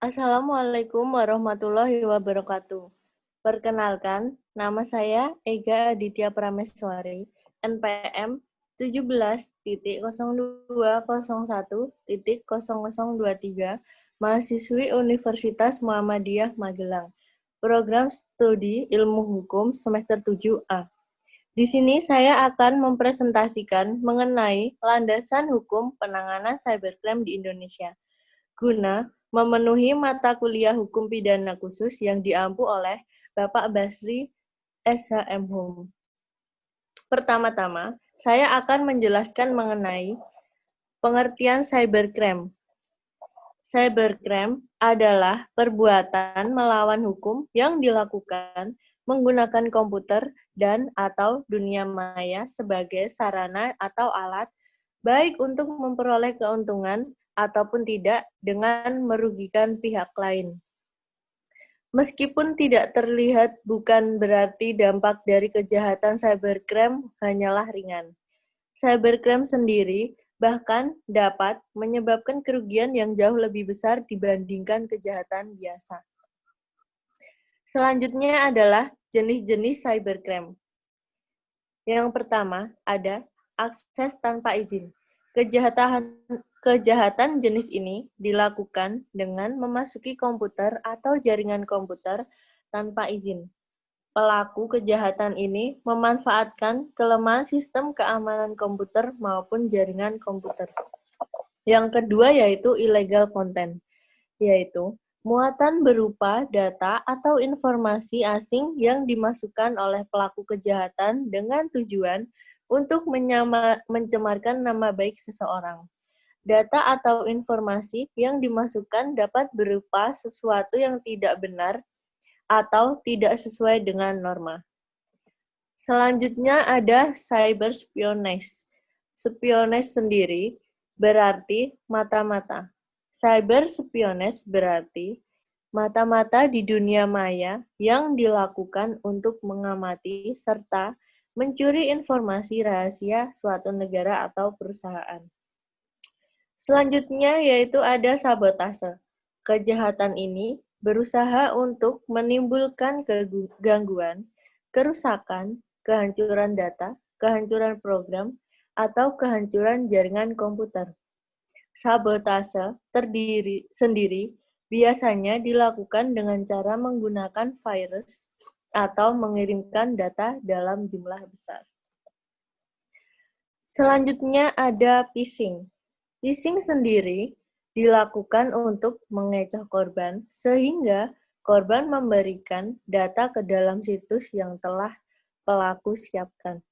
Assalamualaikum warahmatullahi wabarakatuh. Perkenalkan, nama saya Ega Aditya Prameswari, NPM 17.0201.0023, mahasiswi Universitas Muhammadiyah Magelang, program studi Ilmu Hukum semester 7A. Di sini saya akan mempresentasikan mengenai landasan hukum penanganan cybercrime di Indonesia, guna memenuhi mata kuliah hukum pidana khusus yang diampu oleh Bapak Basri SHM Hum. Pertama-tama, saya akan menjelaskan mengenai pengertian cybercrime. Cybercrime adalah perbuatan melawan hukum yang dilakukan menggunakan komputer dan atau dunia maya sebagai sarana atau alat, baik untuk memperoleh keuntungan ataupun tidak dengan merugikan pihak lain. Meskipun tidak terlihat, bukan berarti dampak dari kejahatan cybercrime hanyalah ringan. Cybercrime sendiri bahkan dapat menyebabkan kerugian yang jauh lebih besar dibandingkan kejahatan biasa. Selanjutnya adalah jenis-jenis cybercrime. Yang pertama ada akses tanpa izin. Kejahatan jenis ini dilakukan dengan memasuki komputer atau jaringan komputer tanpa izin. Pelaku kejahatan ini memanfaatkan kelemahan sistem keamanan komputer maupun jaringan komputer. Yang kedua yaitu illegal content, yaitu muatan berupa data atau informasi asing yang dimasukkan oleh pelaku kejahatan dengan tujuan untuk mencemarkan nama baik seseorang. Data atau informasi yang dimasukkan dapat berupa sesuatu yang tidak benar atau tidak sesuai dengan norma. Selanjutnya ada cyber espionage. Spionage sendiri berarti mata-mata. Cyber espionage berarti mata-mata di dunia maya yang dilakukan untuk mengamati serta mencuri informasi rahasia suatu negara atau perusahaan. Selanjutnya yaitu ada sabotase. Kejahatan ini berusaha untuk menimbulkan gangguan, kerusakan, kehancuran data, kehancuran program, atau kehancuran jaringan komputer. Sabotase sendiri biasanya dilakukan dengan cara menggunakan virus atau mengirimkan data dalam jumlah besar. Selanjutnya ada phishing. Phishing sendiri dilakukan untuk mengecoh korban sehingga korban memberikan data ke dalam situs yang telah pelaku siapkan.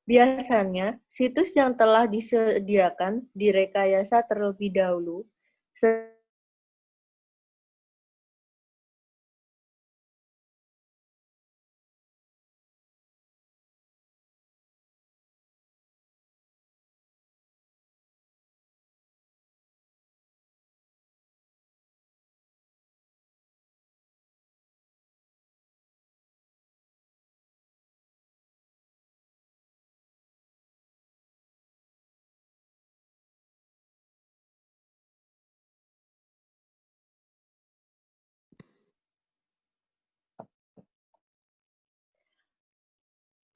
Biasanya, situs yang telah disediakan direkayasa terlebih dahulu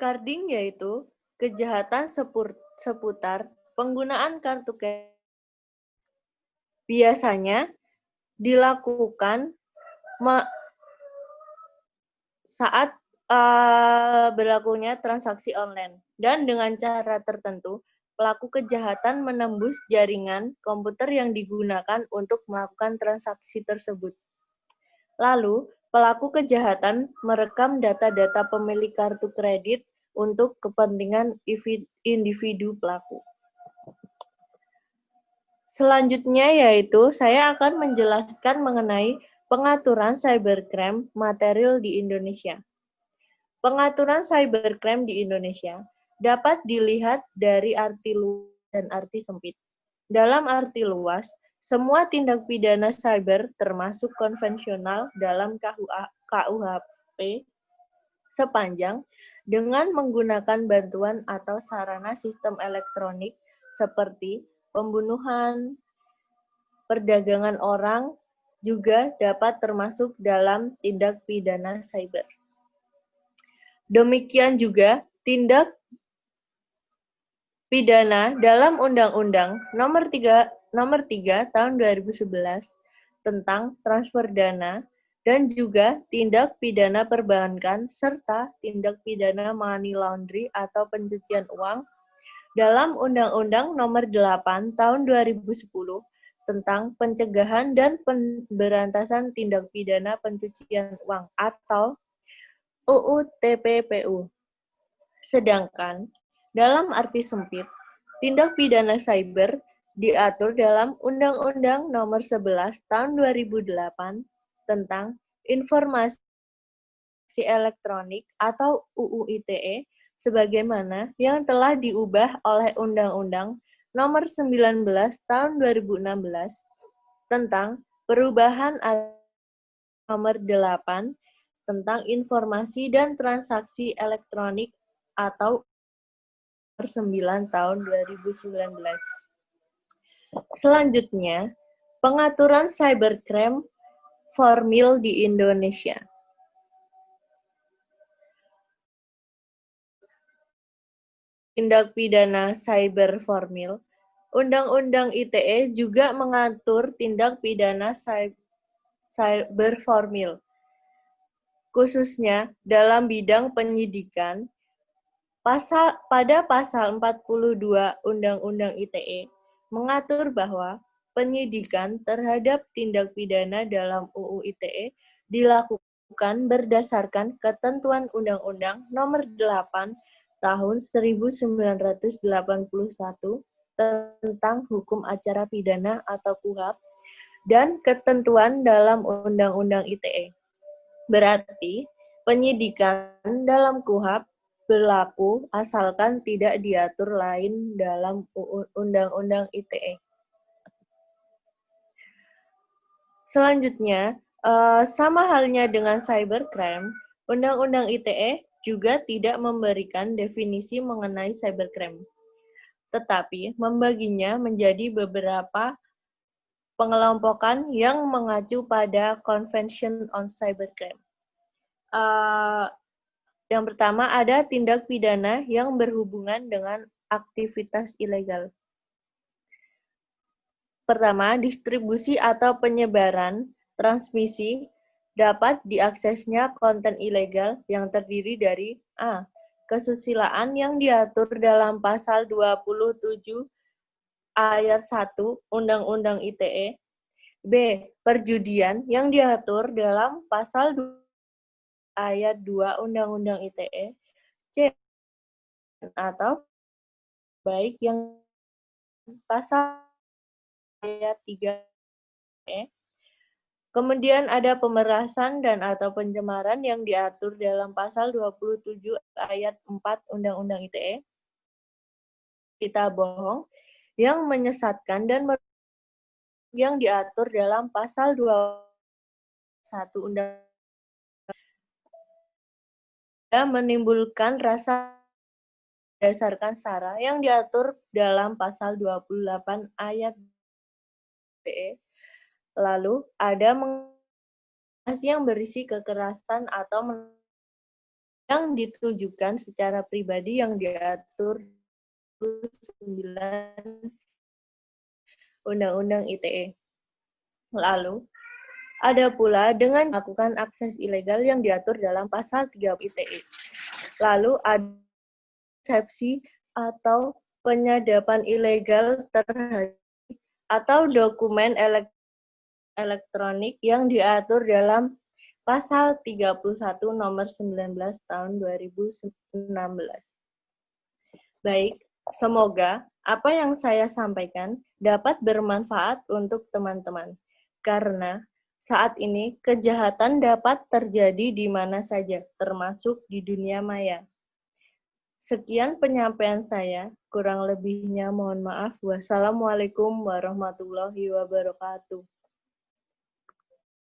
carding, yaitu kejahatan seputar penggunaan kartu kredit. Biasanya dilakukan saat berlakunya transaksi online. Dan dengan cara tertentu, pelaku kejahatan menembus jaringan komputer yang digunakan untuk melakukan transaksi tersebut. Lalu, pelaku kejahatan merekam data-data pemilik kartu kredit untuk kepentingan individu pelaku. Selanjutnya yaitu saya akan menjelaskan mengenai pengaturan cybercrime material di Indonesia. Pengaturan cybercrime di Indonesia dapat dilihat dari arti luas dan arti sempit. Dalam arti luas, semua tindak pidana cyber termasuk konvensional dalam KUHP sepanjang dengan menggunakan bantuan atau sarana sistem elektronik seperti pembunuhan, perdagangan orang, juga dapat termasuk dalam tindak pidana cyber. Demikian juga tindak pidana dalam Undang-Undang Nomor 3 Tahun 2011 tentang transfer dana dan juga tindak pidana perbankan serta tindak pidana money laundry atau pencucian uang dalam Undang-Undang Nomor 8 Tahun 2010 tentang pencegahan dan pemberantasan tindak pidana pencucian uang atau UU TPPU. Sedangkan dalam arti sempit, tindak pidana cyber diatur dalam Undang-Undang Nomor 11 Tahun 2008 tentang Informasi Elektronik atau UU ITE sebagaimana yang telah diubah oleh Undang-Undang Nomor 19 Tahun 2016 tentang perubahan Nomor 8 tentang Informasi dan Transaksi Elektronik atau Nomor 9 Tahun 2019. Selanjutnya, pengaturan cybercrime formil di Indonesia. Tindak pidana cyber formil, Undang-Undang ITE juga mengatur tindak pidana cyber formil, khususnya dalam bidang penyidikan. Pada pasal 42 Undang-Undang ITE mengatur bahwa penyidikan terhadap tindak pidana dalam UU ITE dilakukan berdasarkan ketentuan Undang-Undang Nomor 8 Tahun 1981 tentang Hukum Acara Pidana atau KUHP dan ketentuan dalam Undang-Undang ITE. Berarti, penyidikan dalam KUHP berlaku asalkan tidak diatur lain dalam Undang-Undang ITE. Selanjutnya, sama halnya dengan cybercrime, Undang-Undang ITE juga tidak memberikan definisi mengenai cybercrime, tetapi membaginya menjadi beberapa pengelompokan yang mengacu pada Convention on Cybercrime. Yang pertama ada tindak pidana yang berhubungan dengan aktivitas ilegal. Pertama, distribusi atau penyebaran, transmisi, dapat diaksesnya konten ilegal yang terdiri dari A. Kesusilaan yang diatur dalam pasal 27 ayat 1 Undang-Undang ITE. B. Perjudian yang diatur dalam pasal 2 ayat 2 Undang-Undang ITE. C. Atau baik yang pasal ayat 3 Kemudian ada pemerasan dan atau pencemaran yang diatur dalam pasal 27 ayat 4 Undang-Undang ITE. Berita bohong yang menyesatkan dan yang diatur dalam pasal 21 Undang-Undang menimbulkan rasa berdasarkan sara yang diatur dalam pasal 28 ayat ITE. Lalu ada yang berisi kekerasan atau yang ditujukan secara pribadi yang diatur 9 Undang-Undang ITE. Lalu, ada pula dengan melakukan akses ilegal yang diatur dalam pasal 3 ITE. Lalu ada resepsi atau penyadapan ilegal terhadap atau dokumen elektronik yang diatur dalam pasal 31 nomor 19 tahun 2016. Baik, semoga apa yang saya sampaikan dapat bermanfaat untuk teman-teman. Karena saat ini kejahatan dapat terjadi di mana saja, termasuk di dunia maya. Sekian penyampaian saya, kurang lebihnya mohon maaf. Wassalamualaikum warahmatullahi wabarakatuh.